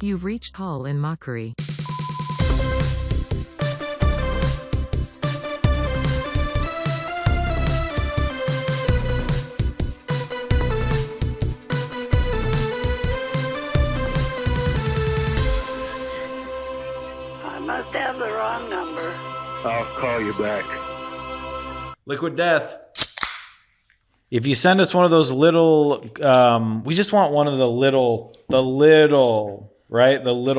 You've reached call in Mockery. I must have the wrong number. I'll call you back. Liquid Death. If you send us one of those little, we just want one of the little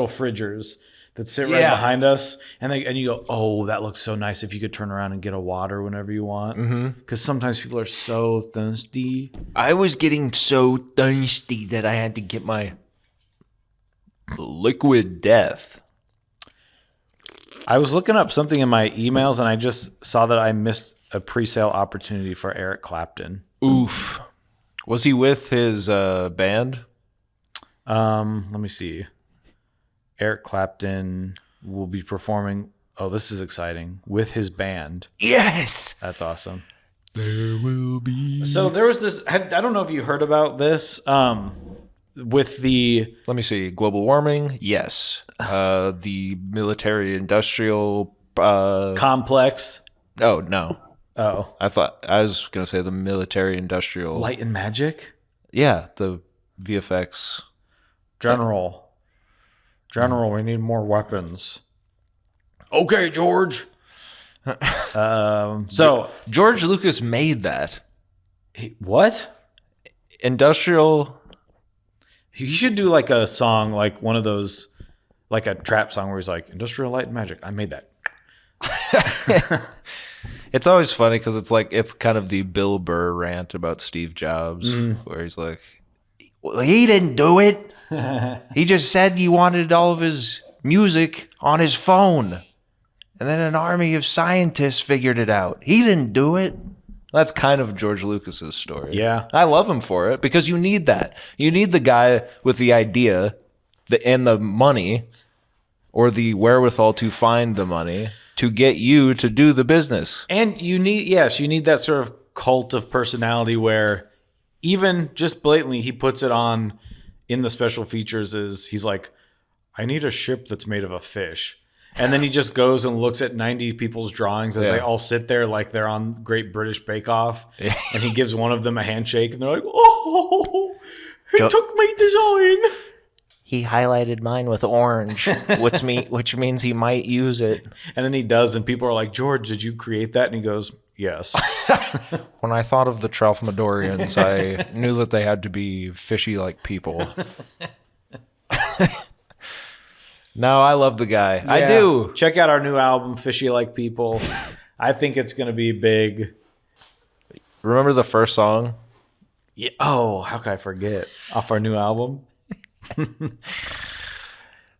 fridgers that sit right behind us, and you go, oh, that looks so nice. If you could turn around and get a water whenever you want, because sometimes people are so thirsty. I was getting so thirsty that I had to get my Liquid Death. I was looking up something in my emails, and I just saw that I missed a pre-sale opportunity for Eric Clapton. Oof. Was he with his band? Let me see. Eric Clapton will be performing. Oh, this is exciting. With his band. Yes. That's awesome. There will be. So there was this. I don't know if you heard about this. With the. Let me see. Global warming. Yes. The military industrial complex. Oh, no. Oh. I was going to say the military industrial. Light and Magic? Yeah. The VFX. General, we need more weapons. Okay, George. So George Lucas made that. What? Industrial. He should do like a song, like one of those, like a trap song where he's like, Industrial Light and Magic. I made that. It's always funny because it's kind of the Bill Burr rant about Steve Jobs, where he's like, well, he didn't do it. He just said he wanted all of his music on his phone. And then an army of scientists figured it out. He didn't do it. That's kind of George Lucas's story. Yeah. I love him for it because you need that. You need the guy with the idea and the money or the wherewithal to find the money to get you to do the business. And you need that sort of cult of personality where even just blatantly he puts it on in the special features he's like, I need a ship that's made of a fish. And then he just goes and looks at 90 people's drawings as they all sit there like they're on Great British Bake Off. Yeah. And he gives one of them a handshake and they're like, oh, he took my design. He highlighted mine with orange, which means he might use it. And then he does, and people are like, George, did you create that? And he goes, yes. When I thought of the Tralfamadorians, I knew that they had to be fishy-like people. No, I love the guy. Yeah. I do. Check out our new album, Fishy Like People. I think it's going to be big. Remember the first song? Yeah. Oh, how could I forget? Off our new album?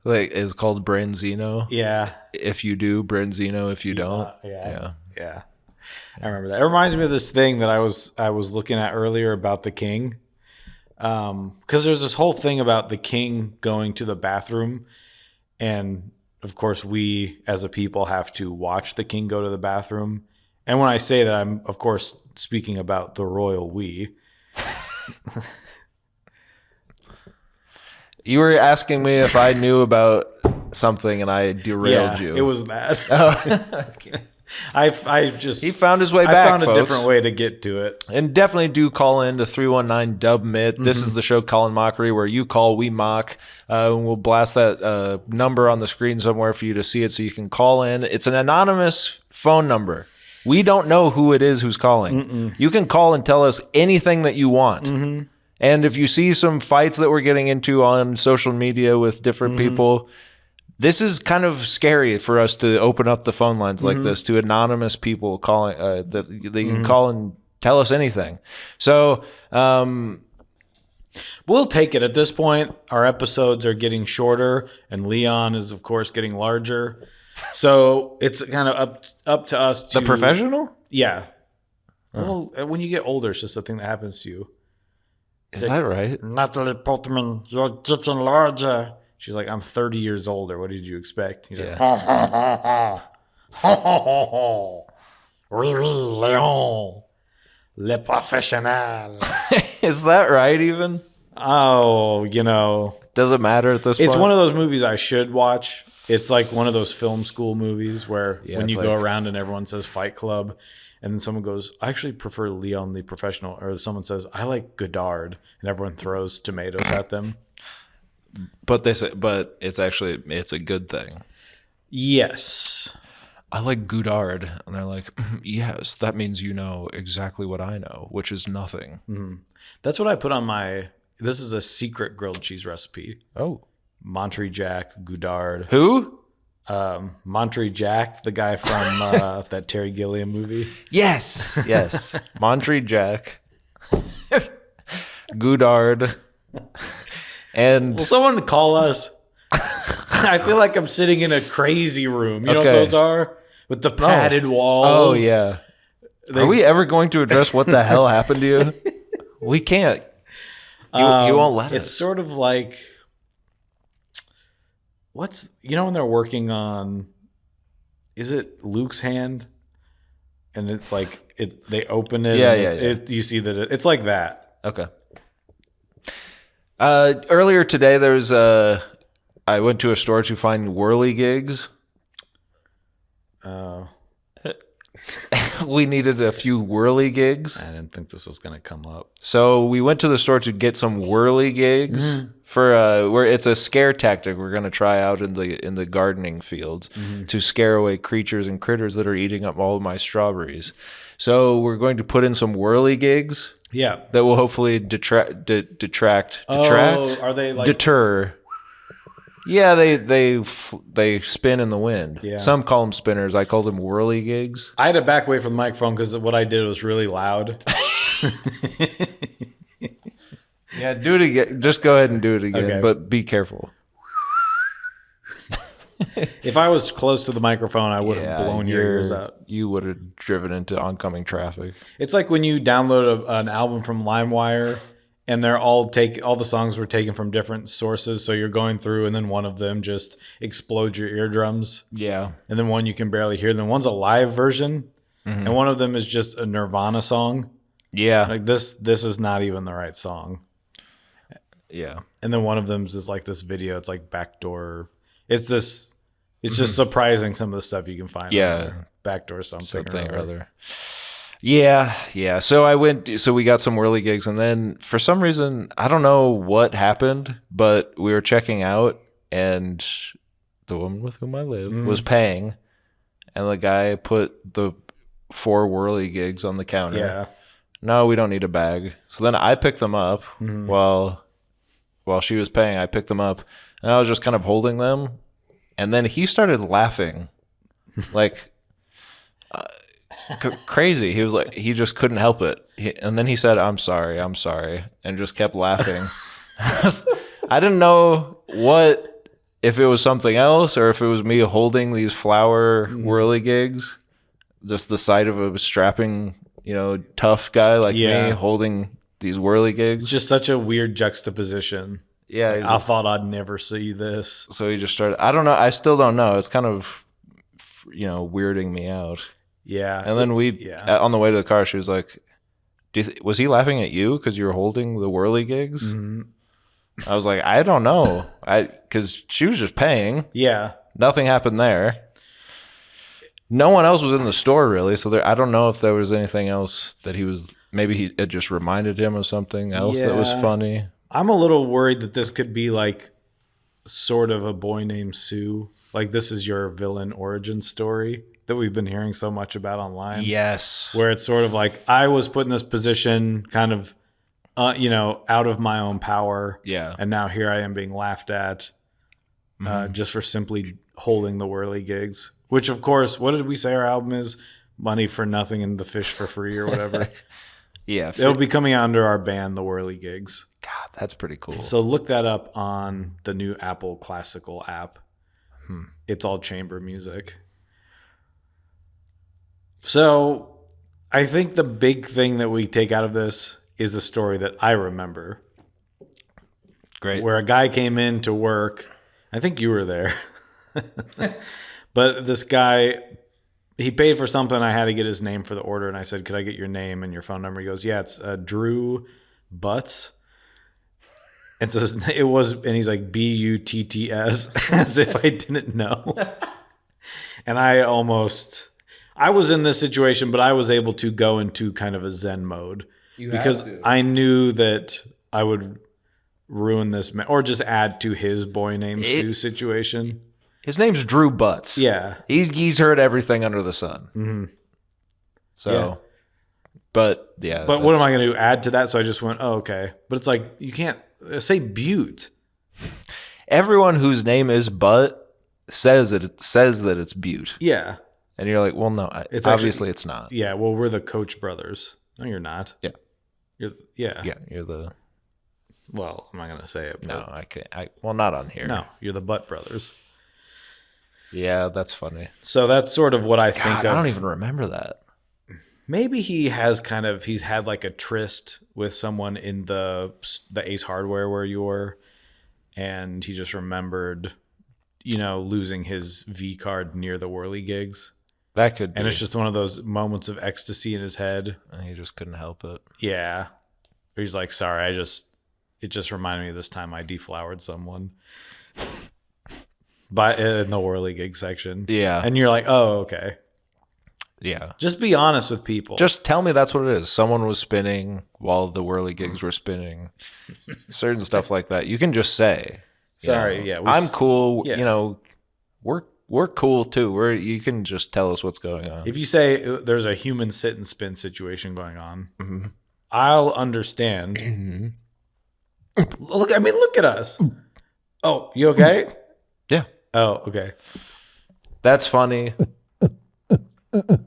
Like it's called Branzino. Yeah. If you do, Branzino. If you don't. Yeah. I remember that. It reminds me of this thing that I was looking at earlier about the king. Because there's this whole thing about the king going to the bathroom. And of course, we as a people have to watch the king go to the bathroom. And when I say that, I'm of course speaking about the royal we. You were asking me if I knew about something, and I derailed you. It was that. He found his way back. I found folks. a different way to get to it. And definitely do call in to 319 Dub Myth. This is the show Call in Mockery, where you call, we mock. And we'll blast that number on the screen somewhere for you to see it, so you can call in. It's an anonymous phone number. We don't know who it is who's calling. You can call and tell us anything that you want. And if you see some fights that we're getting into on social media with different people, this is kind of scary for us to open up the phone lines like this to anonymous people calling that you can call and tell us anything. So we'll take it at this point. Our episodes are getting shorter, and Leon is, of course, getting larger. So it's kind of up to us to... The professional? Yeah. Well, when you get older, it's just a thing that happens to you. Is that right? Natalie Portman, you're getting larger. She's like, I'm 30 years older. What did you expect? He's like, ha, ha, ha, ha. Ha, ha, ha, ha. Oui, oui, Léon. Le professionnel. Is that right even? Oh, you know, Does it matter at this point? it's one of those movies I should watch. It's like one of those film school movies where Yeah, when it's you go like- around and everyone says Fight Club, and then someone goes, I actually prefer Leon the Professional, or someone says, I like Godard, and everyone throws tomatoes at them. But it's a good thing. Yes. I like Godard, and they're like, yes, that means you know exactly what I know, which is nothing. That's what I put on my, this is a secret grilled cheese recipe. Oh, Monterey Jack, Godard. who? Monterey Jack, the guy from that Terry Gilliam movie. Yes, yes, Monterey Jack, Godard, and Will someone call us? I feel like I'm sitting in a crazy room. You know what Okay. those are? With the padded walls. oh yeah. Are we ever going to address what the hell happened to you? We can't. You won't let It's us. sort of like, what's, you know when they're working on, is it Luke's hand? And it's like, they open it. Yeah, and yeah, you see that it's like that. Okay. Earlier today, I went to a store to find whirligigs. Oh, We needed a few whirligigs. I didn't think this was going to come up. So we went to the store to get some whirligigs for where it's a scare tactic we're going to try out in the gardening fields to scare away creatures and critters that are eating up all of my strawberries. So we're going to put in some whirligigs Yeah. that will hopefully detract, Oh, are they like, deter. Yeah, they spin in the wind. Yeah. Some call them spinners. I call them whirligigs. I had to back away from the microphone because what I did was really loud. Yeah, do it again. Just go ahead and do it again, Okay. but be careful. If I was close to the microphone, I would have blown your ears out. You would have driven into oncoming traffic. It's like when you download an album from LimeWire and they're all the songs were taken from different sources. So you're going through and then one of them just explodes your eardrums. Yeah. And then one you can barely hear. Then one's a live version. And one of them is just a Nirvana song. Yeah. Like this is not even the right song. Yeah. And then one of them is like this video. It's like backdoor. It's just surprising some of the stuff you can find. Yeah. on there. Backdoor something Or other. Yeah. Yeah. So we got some whirligigs, and then for some reason, I don't know what happened, but we were checking out, and the woman with whom I live was paying, and the guy put the 4 whirligigs on the counter. Yeah. No, we don't need a bag. So then I picked them up while she was paying. I picked them up, and I was just kind of holding them, and then he started laughing, like crazy. He was like, he just couldn't help it, and then he said, "I'm sorry," and just kept laughing. I didn't know if it was something else or if it was me holding these flower whirligigs. Just the sight of a strapping, tough guy like me holding these whirligigs. It's just such a weird juxtaposition. Yeah. I thought I'd never see this. So he just started. I don't know. I still don't know. It's kind of, weirding me out. Yeah. And then on the way to the car, she was like, was he laughing at you because you were holding the whirligigs? Mm-hmm. I was like, I don't know. Because she was just paying. Yeah. Nothing happened there. No one else was in the store really, so I don't know if there was anything else that it just reminded him of something else that was Yeah. funny. I'm a little worried that this could be like sort of a boy named Sue. Like this is your villain origin story that we've been hearing so much about online. Yes. Where it's sort of like I was put in this position kind of, out of my own power. Yeah. And now here I am being laughed at just for simply holding the whirligigs. Which, of course, what did we say our album is? Money for Nothing and The Fish for Free or whatever. Yeah. It'll be coming under our band, The Whirligigs. God, that's pretty cool. So look that up on the new Apple Classical app. It's all chamber music. So I think the big thing that we take out of this is a story that I remember. Great. Where a guy came in to work. I think you were there. But this guy, he paid for something. I had to get his name for the order. And I said, could I get your name and your phone number? He goes, yeah, it's Drew Butts. And so and he's like Butts, as if I didn't know. And I was in this situation, but I was able to go into kind of a Zen mode because I knew that I would ruin this or just add to his boy named Sue situation. His name's Drew Butts. Yeah. He's heard everything under the sun. Mm-hmm. So, yeah. But yeah. But what am I going to add to that? So I just went, oh, okay. But it's like, you can't say Butte. Everyone whose name is Butt says that it's Butte. Yeah. And you're like, well, no, obviously it's not. Yeah. Well, we're the Coach brothers. No, you're not. Yeah. Yeah, you're the. Well, I'm not going to say it. No, I can't. Well, not on here. No, you're the Butt brothers. Yeah, that's funny. So that's sort of what I think of. I don't even remember that. Maybe he's had like a tryst with someone in the Ace Hardware where you were, and he just remembered, losing his V card near the Whirly gigs. That could be. And it's just one of those moments of ecstasy in his head. And he just couldn't help it. Yeah. He's like, sorry, it just reminded me of this time I deflowered someone. In the Whirly gig section. Yeah. And you're like, oh, okay. Yeah. Just be honest with people. Just tell me that's what it is. Someone was spinning while the Whirly gigs were spinning. Certain stuff like that. You can just say. Sorry, yeah. I'm cool. Yeah. We're cool too. You can just tell us what's going on. If you say there's a human sit and spin situation going on, mm-hmm. I'll understand. Mm-hmm. Look at us. Oh, you okay? Yeah. Oh, okay. That's funny.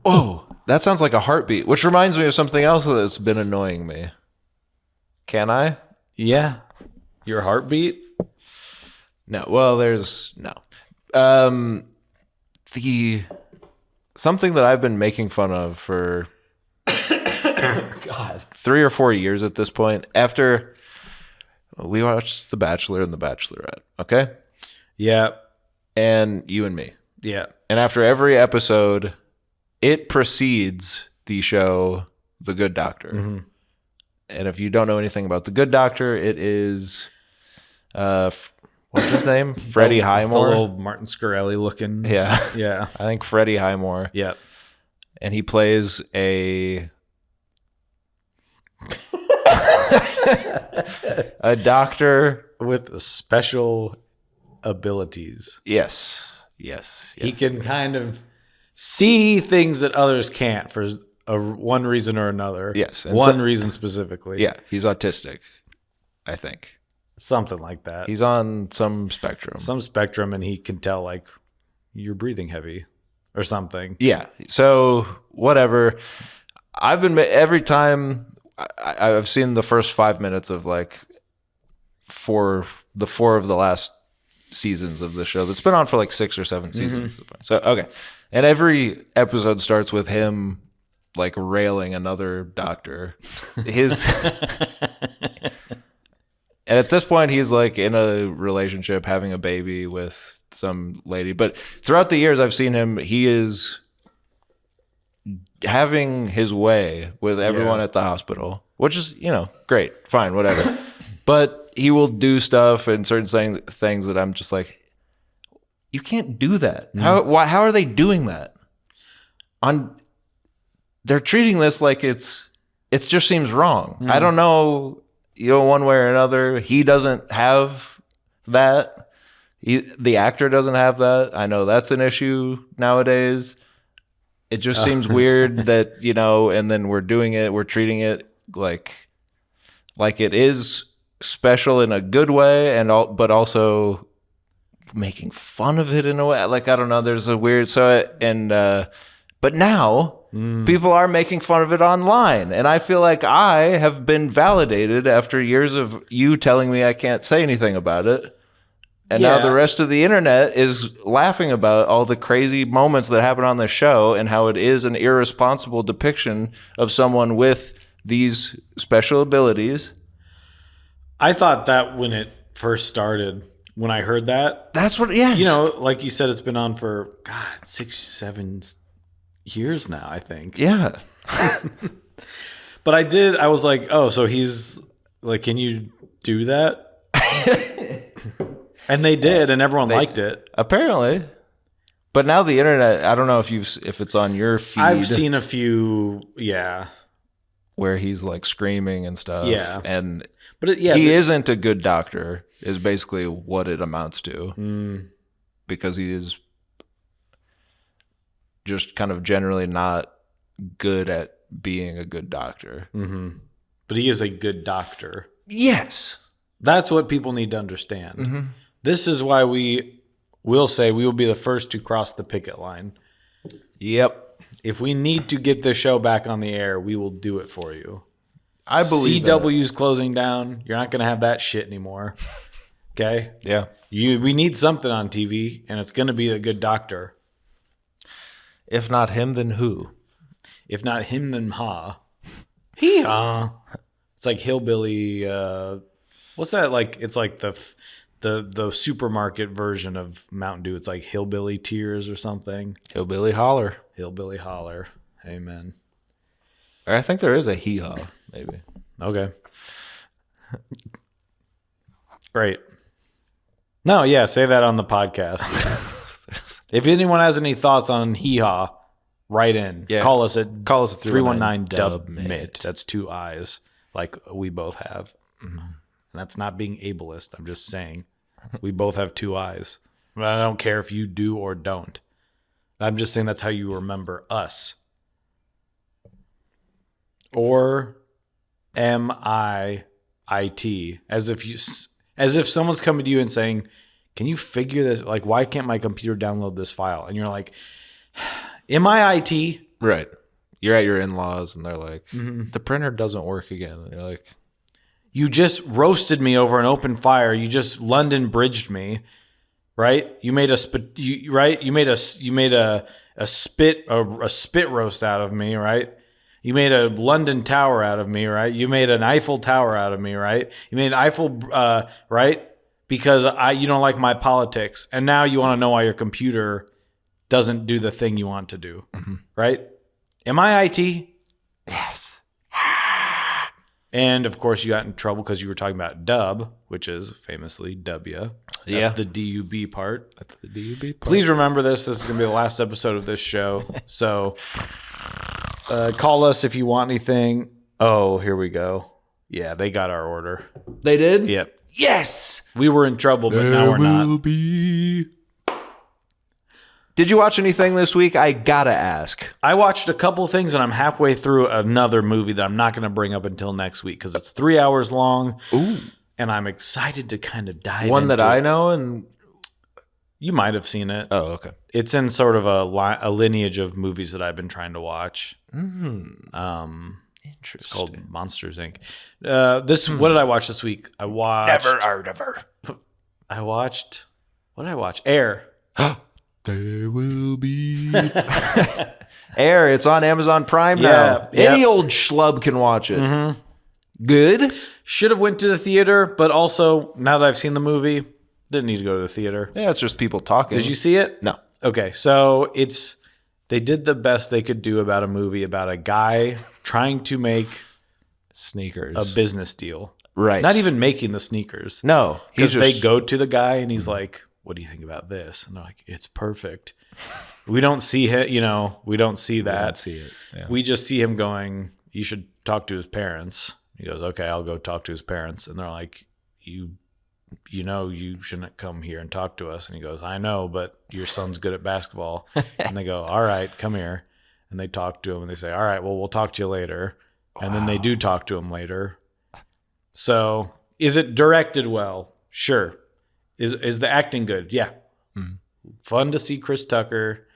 Oh, that sounds like a heartbeat, which reminds me of something else that's been annoying me. Can I? Yeah. Your heartbeat? No. Well, there's no. Something that I've been making fun of for God 3 or 4 years at this point. After we watched The Bachelor and The Bachelorette, okay? Yeah. And You and Me. Yeah. And after every episode, it precedes the show The Good Doctor. Mm-hmm. And if you don't know anything about The Good Doctor, it is what's his name? Freddie Highmore. The little Martin Scorsese looking. Yeah. Yeah. I think Freddie Highmore. Yep. And he plays a doctor with special abilities. Yes. He can kind of see things that others can't for one reason or another. Yes. And one reason specifically. Yeah. He's autistic, I think. Something like that. He's on some spectrum. And he can tell, like, you're breathing heavy or something. Yeah. So, whatever. Every time I've seen the first 5 minutes of, like, four of the last seasons of the show that's been on for, like, 6 or 7 seasons. Mm-hmm. So, okay. And every episode starts with him, like, railing another doctor. And at this point, he's like in a relationship, having a baby with some lady. But throughout the years I've seen him, he is having his way with everyone at the hospital, which is, great, fine, whatever. But he will do stuff and certain things that I'm just like, you can't do that. Mm. How are they doing that? They're treating this like it just seems wrong. Mm. I don't know. One way or another, he doesn't have that. The actor doesn't have that. I know that's an issue nowadays. It just seems weird that, and then we're treating it like it is special in a good way, but also making fun of it in a way. Like, I don't know, there's a weird, but now people are making fun of it online. And I feel like I have been validated after years of you telling me I can't say anything about it. And now the rest of the internet is laughing about all the crazy moments that happen on the show and how it is an irresponsible depiction of someone with these special abilities. I thought that when it first started, when I heard that. That's what, yeah. Like you said, it's been on for, 6-7 years now, I think. Yeah. But I was like, oh, so he's like, can you do that? And they did, and everyone liked it. Apparently. But now the internet, I don't know if it's on your feed. I've seen a few, where he's like screaming and stuff. Yeah. But he isn't a good doctor, is basically what it amounts to. Because he is just kind of generally not good at being a good doctor. Mm-hmm. But he is a good doctor. Yes. That's what people need to understand. Mm-hmm. This is why we will say we will be the first to cross the picket line. Yep. If we need to get this show back on the air, we will do it for you. I believe CW's closing down. You're not going to have that shit anymore. Okay? Yeah. We need something on TV, and it's going to be a good doctor. If not him, then who? If not him, then ha. Hee-haw. It's like hillbilly. What's that like? It's like the supermarket version of Mountain Dew. It's like hillbilly tears or something. Hillbilly holler. Hillbilly holler. Amen. Or I think there is a hee-haw, maybe. Okay. Great. No, yeah, say that on the podcast. If anyone has any thoughts on hee-haw, write in. Yeah. Call us at 319-DUB-MIT. That's 2 eyes, like we both have. Mm-hmm. And that's not being ableist. I'm just saying we both have 2 eyes. But I don't care if you do or don't. I'm just saying that's how you remember us. Or MIT, as if someone's coming to you and saying, "Can you figure this? Like, why can't my computer download this file?" And you're like, MIT. Right. You're at your in-laws and they're like, the printer doesn't work again. And you're like, you just roasted me over an open fire. You just London bridged me, right? You made a spit roast out of me, right? You made a London Tower out of me, right? You made an Eiffel Tower out of me, right? You made an Eiffel, right? Because you don't like my politics. And now you want to know why your computer doesn't do the thing you want to do, right? Am I IT? yes. And, of course, you got in trouble because you were talking about dub, which is famously W. That's the D-U-B part. That's the DUB part. Please remember this. This is going to be the last episode of this show. So call us if you want anything. Oh, here we go. Yeah, they got our order. They did? Yep. Yes. We were in trouble, but now we're not. Did you watch anything this week? I gotta ask. I watched a couple things, and I'm halfway through another movie that I'm not going to bring up until next week because it's 3 hours long. Ooh. And I'm excited to kind of dive into one that I know, and you might have seen it. oh, okay. It's in sort of a lineage of movies that I've been trying to watch. Interesting. It's called Monsters, Inc. What did I watch this week? I watched... Never heard of her. What did I watch? Air. There will be Air. It's on Amazon Prime now. Yeah. Any old schlub can watch it. Good. Should have went to the theater, but also, now that I've seen the movie, didn't need to go to the theater. Yeah, it's just people talking. Did you see it? No. Okay, so they did the best they could do about a movie about a guy trying to make sneakers a business deal. Right. Not even making the sneakers. No. Because they go to the guy and he's like, "What do you think about this?" And they're like, "It's perfect." We don't see him, we don't see that. We don't see it. Yeah. We just see him going, "You should talk to his parents." He goes, "Okay, I'll go talk to his parents." And they're like, you shouldn't come here and talk to us. And he goes, "I know, but your son's good at basketball." And they go, "All right, come here." And they talk to him and they say, "All right, well, we'll talk to you later." Wow. And then they do talk to him later. So is it directed well? Sure. Is the acting good? Yeah. Fun to see Chris Tucker.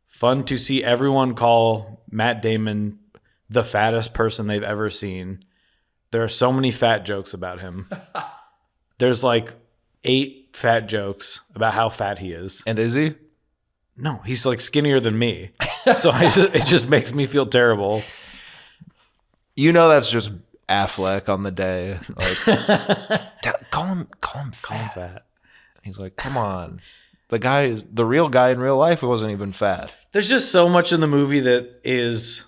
Fun to see everyone call Matt Damon the fattest person they've ever seen. There are so many fat jokes about him. There's like 8 fat jokes about how fat he is. And is he? No, he's like skinnier than me. So it just makes me feel terrible. That's just Affleck on the day. Like, call him fat. He's like, come on. The real guy in real life wasn't even fat. There's just so much in the movie that is,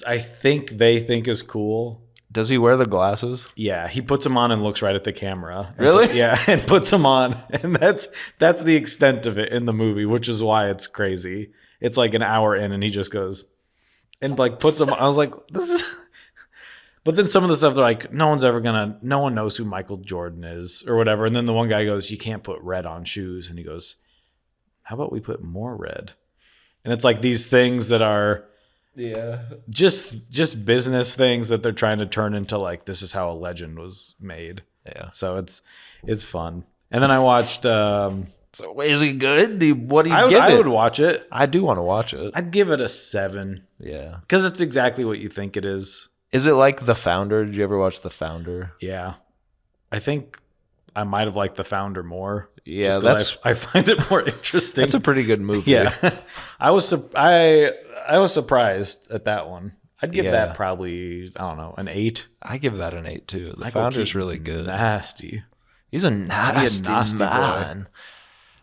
I think they think is cool Does he wear the glasses? Yeah, he puts them on and looks right at the camera. Really? And puts them on, and that's the extent of it in the movie, which is why it's crazy. It's like an hour in, and he just goes and like puts them. I was like, this is. But then some of the stuff they're like, no one knows who Michael Jordan is or whatever. And then the one guy goes, you can't put red on shoes, and he goes, how about we put more red? And it's like these things that are. Yeah. Just business things that they're trying to turn into like this is how a legend was made. Yeah. So it's fun. And then I watched So is he good? What do you give it? I would watch it. I do want to watch it. I'd give it a 7. Yeah. Because it's exactly what you think it is. Is it like The Founder? Did you ever watch The Founder? Yeah. I think I might have liked The Founder more. Yeah, I find it more interesting. That's a pretty good movie. Yeah. I was surprised at that one. I'd give that probably, I don't know, an 8. I give that an 8 too. The Michael Founder's Keaton's really good. Nasty. He's a nasty boy. man.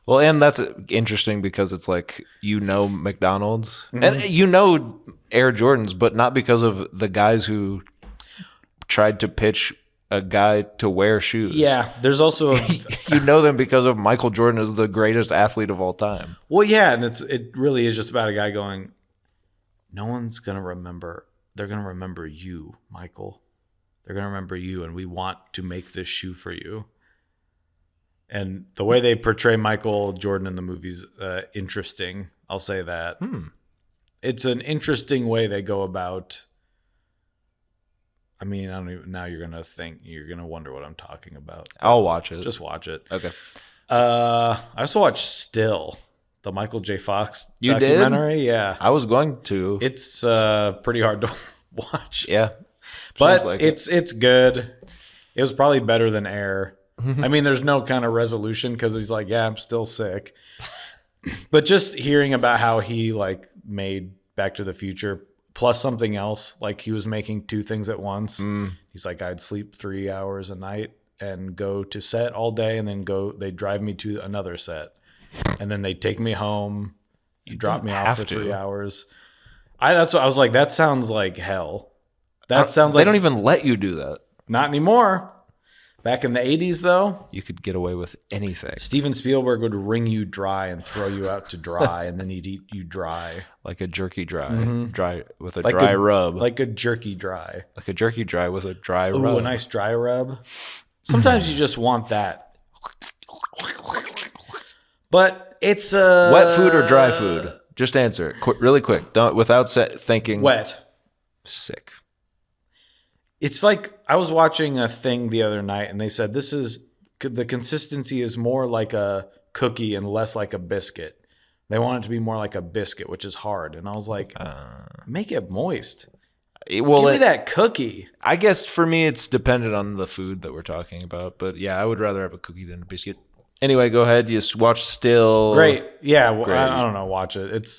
Well, and that's interesting because it's like, McDonald's and Air Jordans, but not because of the guys who tried to pitch a guy to wear shoes. Yeah, there's also you know them because of Michael Jordan is the greatest athlete of all time. Well, yeah, and it really is just about a guy going, no one's gonna remember. They're gonna remember you, Michael. They're gonna remember you, and we want to make this shoe for you. And the way they portray Michael Jordan in the movie's interesting. I'll say that. It's an interesting way they go about. I mean, I don't even. Now you're gonna wonder what I'm talking about. I'll watch it. Just watch it. Okay. I also watched Still, the Michael J. Fox You did? documentary. Yeah, I was going to. it's pretty hard to watch. Yeah. but Sounds like it's good. It was probably better than Air. I mean, there's no kind of resolution because he's like, yeah, I'm still sick. But just hearing about how he like made Back to the Future plus something else, like he was making 2 things at once. He's like, I'd sleep 3 hours a night and go to set all day, and then they'd drive me to another set, and then they'd take me home, drop me off for 3 hours. That's what I was like, that sounds like hell. That sounds like they don't even let you do that. Not anymore. Back in the 80s, though, You could get away with anything. Steven Spielberg would wring you dry and throw you out to dry, and then he'd eat you dry. Like a jerky dry. Dry with a Like dry rub. Like a jerky dry. Like a jerky dry with a dry Ooh, rub. a nice dry rub. Sometimes you just want that. But it's Wet food or dry food? Just answer it really quick. Don't without thinking. Wet. Sick. It's like I was watching a thing the other night, and they said the consistency is more like a cookie and less like a biscuit. They want it to be more like a biscuit, which is hard. And I was like, make it moist. Well, Give me that cookie. I guess for me, it's dependent on the food that we're talking about. But yeah, I would rather have a cookie than a biscuit. Anyway, go ahead. You watch Still. Great. Yeah. Well, Great. I don't know. Watch it.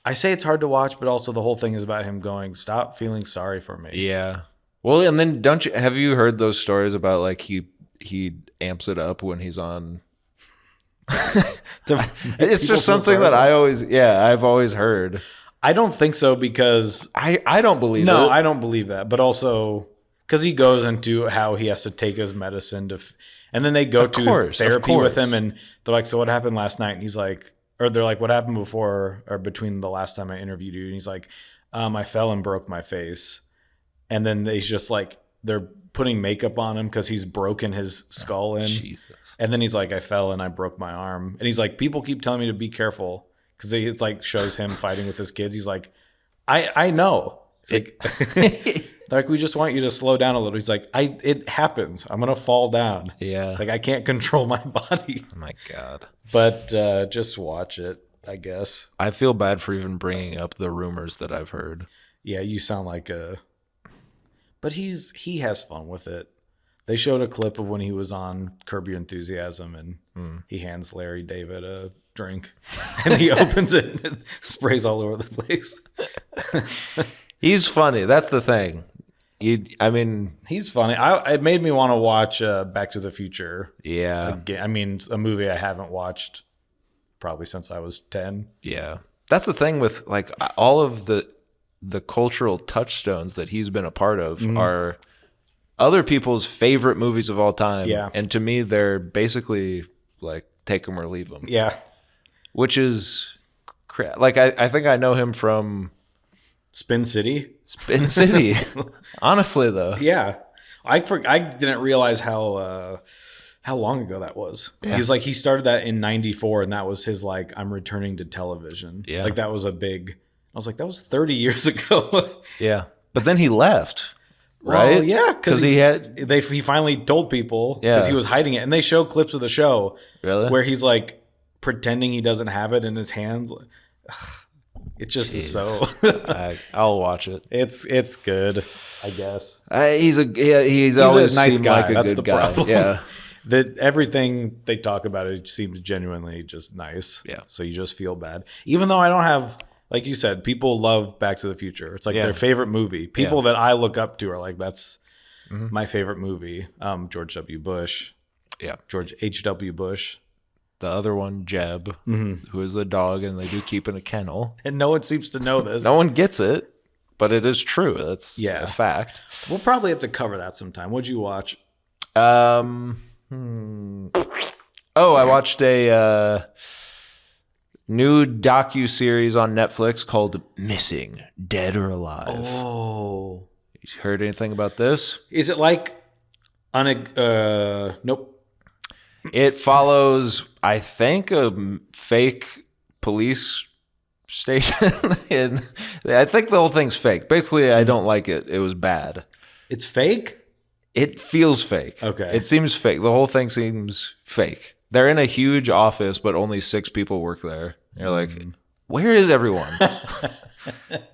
I say it's hard to watch, but also the whole thing is about him going, stop feeling sorry for me. Yeah. Well, and then have you heard those stories about like he amps it up when he's on? It's just something that I've always heard. I don't think so because I don't believe it. No, I don't believe that. But also because he goes into how he has to take his medicine and then they go to therapy with him, and they're like, so what happened last night? And he's like, or they're like, what happened before or between the last time I interviewed you? And he's like, I fell and broke my face. And then he's just like, they're putting makeup on him because he's broken his skull in. Jesus. And then he's like, I fell and I broke my arm. And he's like, people keep telling me to be careful because it's like shows him fighting with his kids. He's like, I know. It's like, we just want you to slow down a little. He's like, it happens. I'm going to fall down. Yeah. It's like, I can't control my body. Oh my God. But just watch it, I guess. I feel bad for even bringing up the rumors that I've heard. Yeah, you sound like but he has fun with it. They showed a clip of when he was on Curb Your Enthusiasm, and he hands Larry David a drink, and he opens it and it sprays all over the place. He's funny. That's the thing. He's funny. It made me want to watch Back to the Future. Yeah. Again. I mean, a movie I haven't watched probably since I was 10. Yeah. That's the thing with like all of the the cultural touchstones that he's been a part of are other people's favorite movies of all time. Yeah. And to me, they're basically like take them or leave them. Yeah. Which is like I think I know him from Spin City. Spin City. Honestly, though. Yeah. I didn't realize how long ago that was. Yeah. He's like, he started that in 94 and that was his like, I'm returning to television. Yeah. Like that was I was like, that was 30 years ago. Yeah. But then he left. Right? Well, yeah, because he finally told people because Yeah. he was hiding it, and they show clips of the show Really? where he's like pretending he doesn't have it in his hands. It just is so. I'll watch it. It's good, I guess. He's always a nice seemed guy. like a That's good the guy. problem. Yeah. That everything they talk about it seems genuinely just nice. Yeah. So you just feel bad, even though I don't have. Like you said, people love Back to the Future. It's like their favorite movie. People that I look up to are like, that's my favorite movie. George W. Bush. Yeah. George H.W. Bush. The other one, Jeb, who is the dog, and they do keep in a kennel. And no one seems to know this. No one gets it, but it is true. That's a fact. We'll probably have to cover that sometime. What'd you watch? Oh, I watched a new docu-series on Netflix called Missing, Dead or Alive. Oh. You heard anything about this? Is it like nope. It follows, I think, a fake police station. And I think the whole thing's fake. Basically, I don't like it. It was bad. It's fake? It feels fake. Okay. It seems fake. The whole thing seems fake. They're in a huge office, but only 6 people work there. You're like, where is everyone?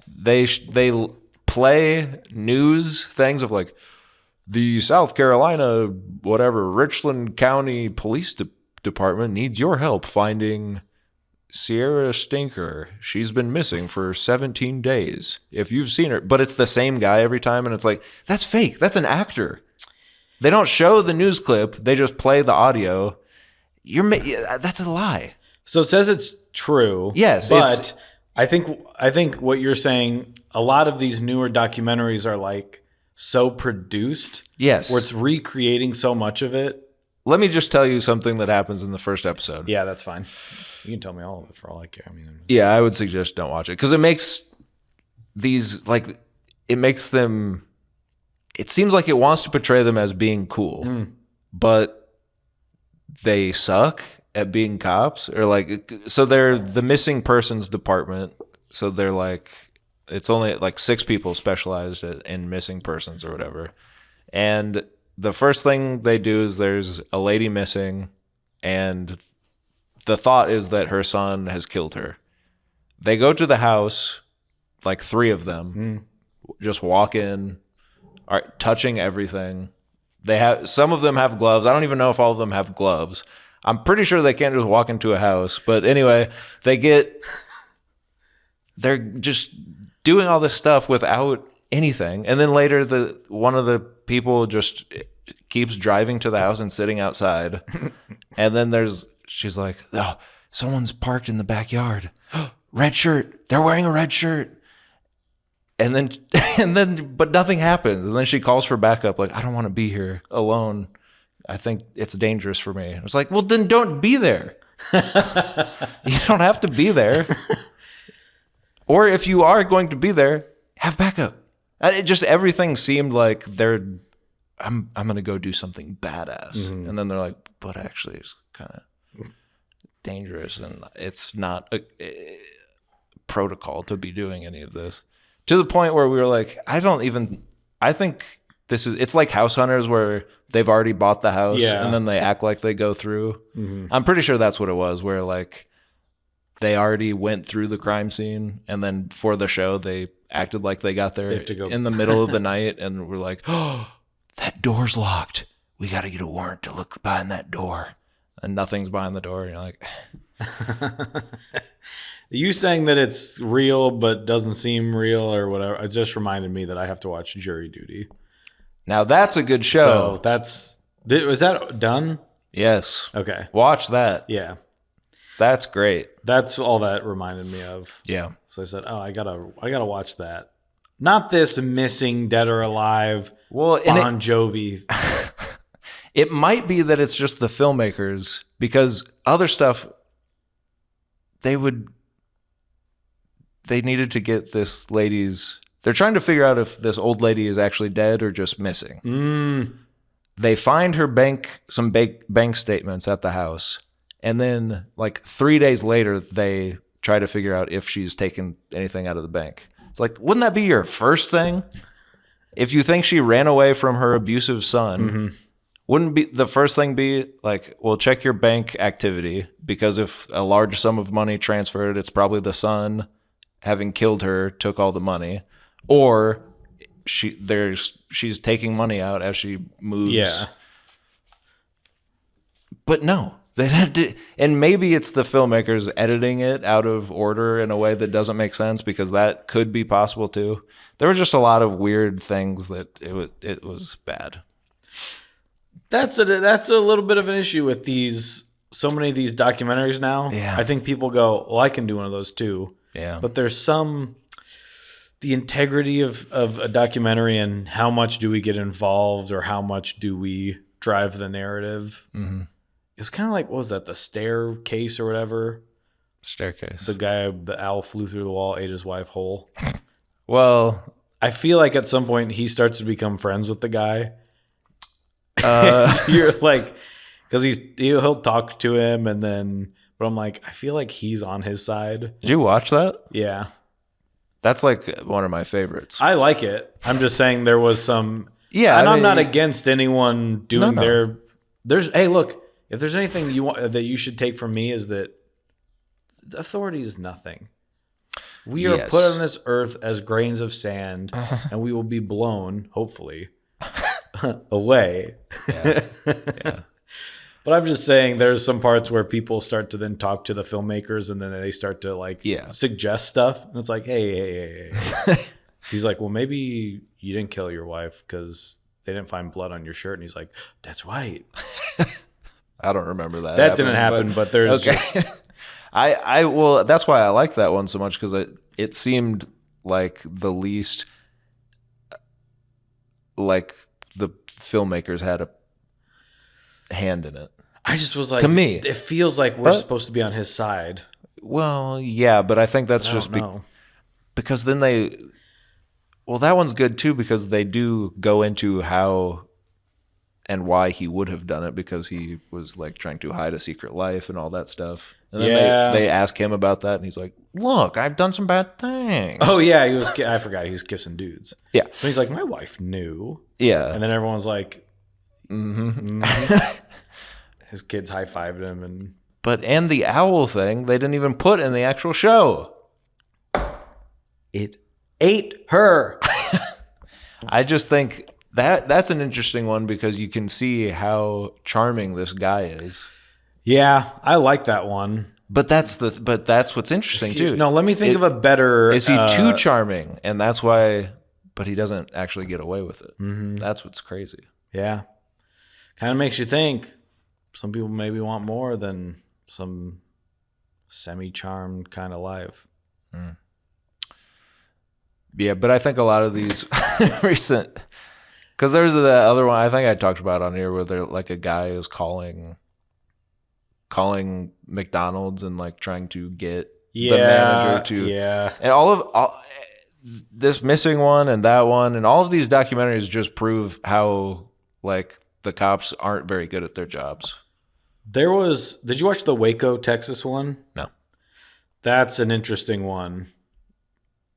They play news things of like, the South Carolina, whatever, Richland County Police Department needs your help finding Sierra Stinker. She's been missing for 17 days. If you've seen her. But it's the same guy every time, and it's like, that's fake. That's an actor. They don't show the news clip. They just play the audio. That's a lie. So it says it's true. Yes, but I think what you're saying, a lot of these newer documentaries are like so produced. Yes. Where it's recreating so much of it. Let me just tell you something that happens in the first episode. Yeah, that's fine. You can tell me all of it for all I care. Yeah, I would suggest don't watch it because it makes these like it makes them. It seems like it wants to portray them as being cool, but they suck at being cops, or like so they're the missing persons department. So they're like it's only like 6 people specialized in missing persons or whatever, and the first thing they do is there's a lady missing, and the thought is that her son has killed her. They go to the house, like 3 of them, just walk in, are touching everything. Some of them have gloves. I don't even know if all of them have gloves. I'm pretty sure they can't just walk into a house. But anyway, they're just doing all this stuff without anything. And then later, one of the people just keeps driving to the house and sitting outside. And then she's like, oh, someone's parked in the backyard. Red shirt. They're wearing a red shirt. And then, but nothing happens. And then she calls for backup. Like, I don't want to be here alone. I think it's dangerous for me. It's like, well, then don't be there. You don't have to be there. Or if you are going to be there, have backup. Everything seemed like I'm going to go do something badass. And then they're like, but actually it's kind of dangerous. And it's not a protocol to be doing any of this. To the point where we were like, I think it's like House Hunters where they've already bought the house and then they act like they go through. I'm pretty sure that's what it was, where like they already went through the crime scene and then for the show they acted like they got there in the middle of the night and we're like, oh, that door's locked. We got to get a warrant to look behind that door. And nothing's behind the door. And you're like... You saying that it's real but doesn't seem real or whatever, it just reminded me that I have to watch Jury Duty. Now that's a good show. So was that done? Yes. Okay. Watch that. Yeah. That's great. That's all that reminded me of. Yeah. So I said, oh, I gotta watch that. Not this missing, dead or alive Well, Bon Jovi. It might be that it's just the filmmakers, because other stuff they needed to get this lady's. They're trying to figure out if this old lady is actually dead or just missing. They find her some bank statements at the house, and then like 3 days later, they try to figure out if she's taken anything out of the bank. It's like, wouldn't that be your first thing? If you think she ran away from her abusive son, wouldn't be the first thing be like, well, check your bank activity, because if a large sum of money transferred, it's probably the son, having killed her, took all the money, or she's taking money out as she moves. Yeah. But no, they had to, and maybe it's the filmmakers editing it out of order in a way that doesn't make sense, because that could be possible too. There were just a lot of weird things that it was bad. That's a little bit of an issue with so many of these documentaries now. Yeah. I think people go, well, I can do one of those too. Yeah. But there's the integrity of a documentary, and how much do we get involved, or how much do we drive the narrative. It's kind of like, what was that, the staircase or whatever? Staircase. The owl flew through the wall, ate his wife whole. Well, I feel like at some point he starts to become friends with the guy. You're like, because he'll talk to him, and then, but I'm like, I feel like he's on his side. did you watch that? Yeah, That's like one of my favorites. I like it. I'm just saying there was some. Yeah, and I I'm mean, not against anyone doing No. There's. Hey, look, if there's anything that you should take from me, is that authority is nothing. We are Yes. put on this earth as grains of sand, and we will be blown, hopefully, away. Yeah. But I'm just saying, there's some parts where people start to then talk to the filmmakers, and then they start to suggest stuff, and it's like, hey. He's like, well, maybe you didn't kill your wife because they didn't find blood on your shirt, and he's like, that's right. I don't remember that. That didn't happen, but there's just well, that's why I like that one so much, because it seemed like the least like the filmmakers had a hand in it. I just was like, To me. it feels like we're supposed to be on his side. Well, yeah, but I think that's I just don't know. because then that one's good too, because they do go into how and why he would have done it, because he was like trying to hide a secret life and all that stuff. And then they ask him about that, and he's like, look, I've done some bad things. Oh yeah, I forgot he was kissing dudes. Yeah. And he's like, my wife knew. Yeah. And then everyone's like, his kids high-fived him, and the owl thing, they didn't even put in the actual show. it ate her. I just think that's an interesting one, because you can see how charming this guy is. Yeah, I like that one. But that's what's interesting too. No, let me think of a better. Is he too charming? And that's why, but he doesn't actually get away with it. That's what's crazy. Yeah, kind of makes you think. Some people maybe want more than some semi-charmed kind of life. Yeah, but I think a lot of these recent, because there's the other one I think I talked about on here, where they're like a guy is calling McDonald's and like trying to get the manager to, and all this missing one and that one, and all of these documentaries just prove how like the cops aren't very good at their jobs. Did you watch the Waco, Texas one? No. That's an interesting one.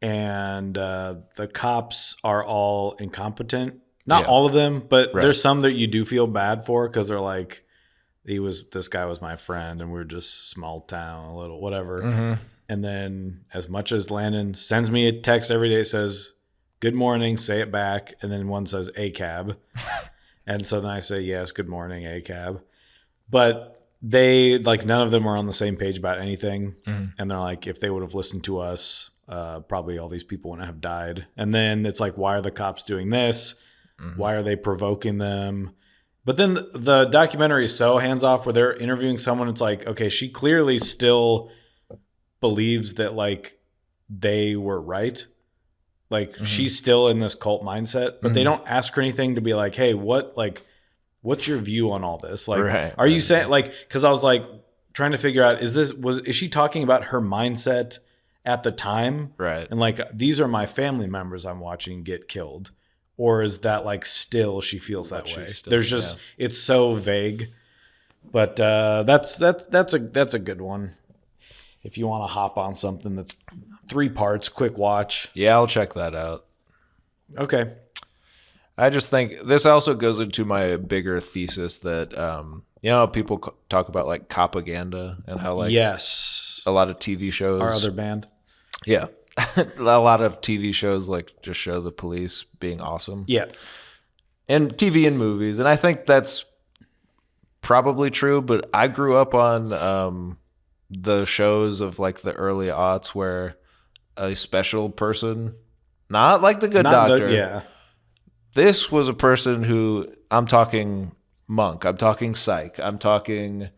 And the cops are all incompetent. Not all of them, but there's some that you do feel bad for, because they're like, this guy was my friend, and we're just small town, a little whatever. And then, as much as Landon sends me a text every day, it says, good morning, say it back. And then one says, a cab. And so then I say, yes, good morning, a cab. But they, like, none of them are on the same page about anything. And they're like, if they would have listened to us, probably all these people wouldn't have died. And then it's like, why are the cops doing this? Why are they provoking them? But then the documentary is so hands-off, where they're interviewing someone. It's like, okay, she clearly still believes that, like, they were right. Like she's still in this cult mindset, but they don't ask her anything to be like, hey, what's your view on all this? Like, are you saying like, cause I was like trying to figure out, is she talking about her mindset at the time? Right. And like, these are my family members I'm watching get killed. Or is that like still she feels that way? There's just, it's so vague, but that's a good one. If you want to hop on something that's 3 parts, quick watch. Yeah, I'll check that out. Okay. I just think this also goes into my bigger thesis that, people talk about like Copaganda and how like a lot of TV shows. Our other band. Yeah. A lot of TV shows like just show the police being awesome. Yeah. And TV and movies. And I think that's probably true, but I grew up on the shows of like the early aughts where a special person, not like the good doctor. This was a person who, I'm talking Monk, I'm talking Psych, I'm talking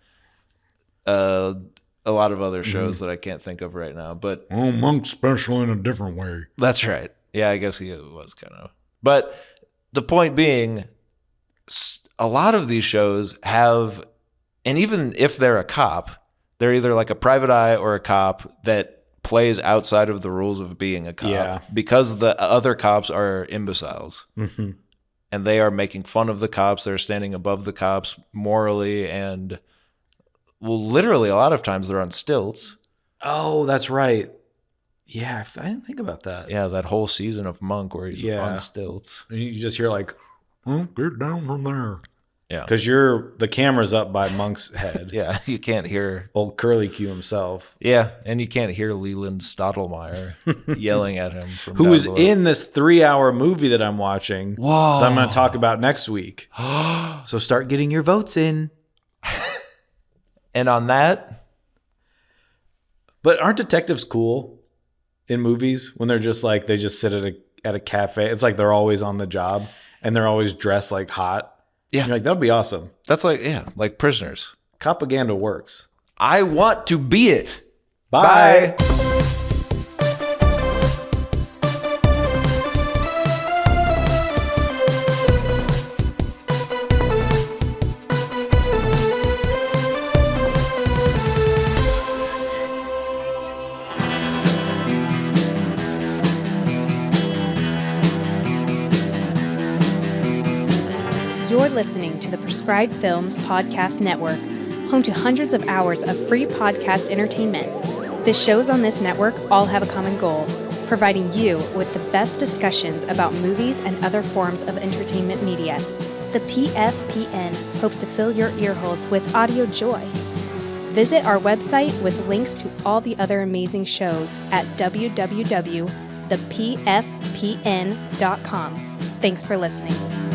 a lot of other shows that I can't think of right now. But Monk's special in a different way. That's right. Yeah, I guess he was kind of. But the point being, a lot of these shows have, and even if they're a cop, they're either like a private eye or a cop that plays outside of the rules of being a cop because the other cops are imbeciles. Mm-hmm. And they are making fun of the cops. They're standing above the cops morally and, well, literally a lot of times they're on stilts. Oh, that's right. Yeah, I didn't think about that. Yeah, that whole season of Monk where he's on stilts. And you just hear like, get down from there. Yeah. Because the camera's up by Monk's head. Yeah, you can't hear old Curly Q himself. Yeah, and you can't hear Leland Stottlemyre yelling at him from who is in this 3-hour movie that I'm watching. Whoa. That I'm going to talk about next week. So start getting your votes in. And on that, but aren't detectives cool in movies when they're just like they just sit at a cafe? It's like they're always on the job and they're always dressed like hot. Yeah. You're like, that'd be awesome. That's like prisoners. Copaganda works. I want to be it. Bye. You're listening to the Prescribed Films Podcast Network, home to hundreds of hours of free podcast entertainment. The shows on this network all have a common goal, providing you with the best discussions about movies and other forms of entertainment media. The PFPN hopes to fill your earholes with audio joy. Visit our website with links to all the other amazing shows at www.thepfpn.com. Thanks for listening.